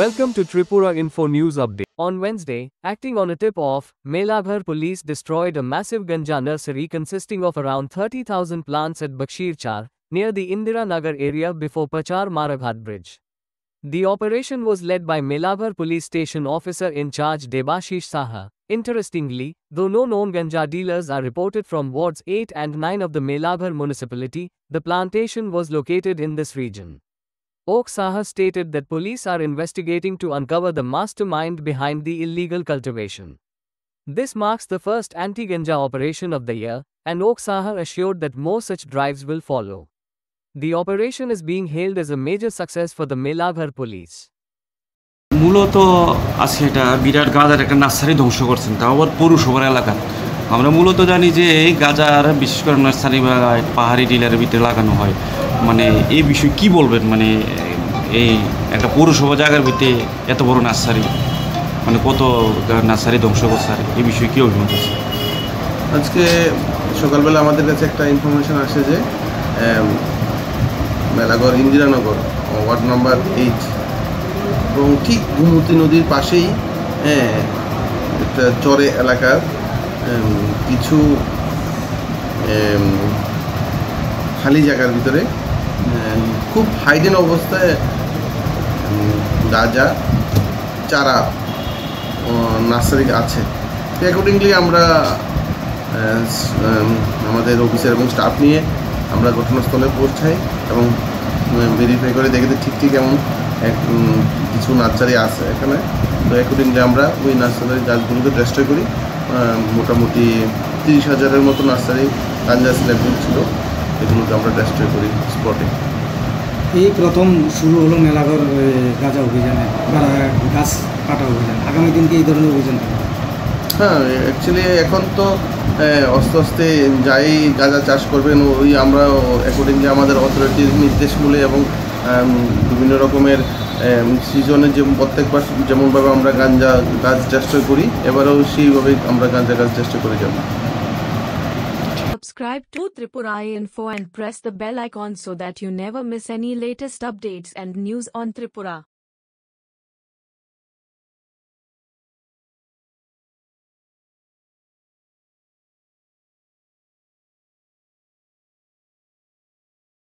Welcome to Tripura Info News Update. On Wednesday, acting on a tip-off, Melaghar police destroyed a massive ganja nursery consisting of around 30,000 plants at Bakshirchar, near the Indira Nagar area before Pachar Maraghat bridge. The operation was led by Melaghar police station officer in charge Debashish Saha. Interestingly, though no known ganja dealers are reported from wards 8 and 9 of the Melaghar municipality, the plantation was located in this region. Ok Saha stated that police are investigating to uncover the mastermind behind the illegal cultivation. This marks the first anti-ganja operation of the year, and Ok Saha assured that more such drives will follow. The operation is being hailed as a major success for the Melaghar police. মূলত আজকে এটা বিরাট গাজার একটা nursery ধ্বংস করছেন, তাও আবার পৌরসভার এলাকা। আমরা মূলত জানি যে এই গাজার বিশেষ করে নার্সারি বা পাহাড়ি ডিলারের ভিতরে লাগানো হয়। মানে এই বিষয়ে কি বলবেন? মানে এই একটা পৌরসভা জায়গার ভিতরে এত বড় নার্সারি, মানে কত নার্সারি ধ্বংস করছে, এই বিষয়ে কী অভিমত আছে? আজকে সকালবেলা আমাদের কাছে একটা ইনফরমেশন আসে যে মেলাঘর ইন্দিরানগর ওয়ার্ড নাম্বার 8 এবং ঠিক গোমতী নদীর পাশেই একটা চরে এলাকার কিছু খালি জায়গার ভিতরে খুব হাইডেন অবস্থায় গাঁজা চারা নার্সারি আছে। অ্যাকর্ডিংলি আমরা আমাদের অফিসার এবং স্টাফ নিয়ে আমরা ঘটনাস্থলে পৌঁছাই এবং ভেরিফাই করে দেখি ঠিক এমন কিছু নার্সারি আছে এখানে। তো অ্যাকর্ডিংলি আমরা ওই নার্সারির গাছগুলোকে ডেস্ট্রয় করি। মোটামুটি 30,000-এর মতো নার্সারি গাঁজা সিলেকশন ছিল, এগুলোকে আমরা ডেস্ট্রয় করি স্পটে। এই প্রথম শুরু হলো মেলাঘর গাঁজা অভিযানে, গাছ কাটা অভিযান। আগামী দিনকে এই ধরনের অভিযান? হ্যাঁ, অ্যাকচুয়ালি এখন তো আস্তে আস্তে যাই গাঁজা চাষ করবেন ওই আমরা অ্যাকর্ডিংলি আমাদের অথরিটির নির্দেশমূলে এবং বিভিন্ন রকমের সিজনে যে প্রত্যেকবার যেমনভাবে আমরা গাঁজা গাছ ডেস্ট্রয় করি, এবারেও সেইভাবেই আমরা গাঁজা গাছ ডেস্ট্রয় করে যাব। Subscribe to Tripura Info and press the bell icon so that you never miss any latest updates and news on Tripura.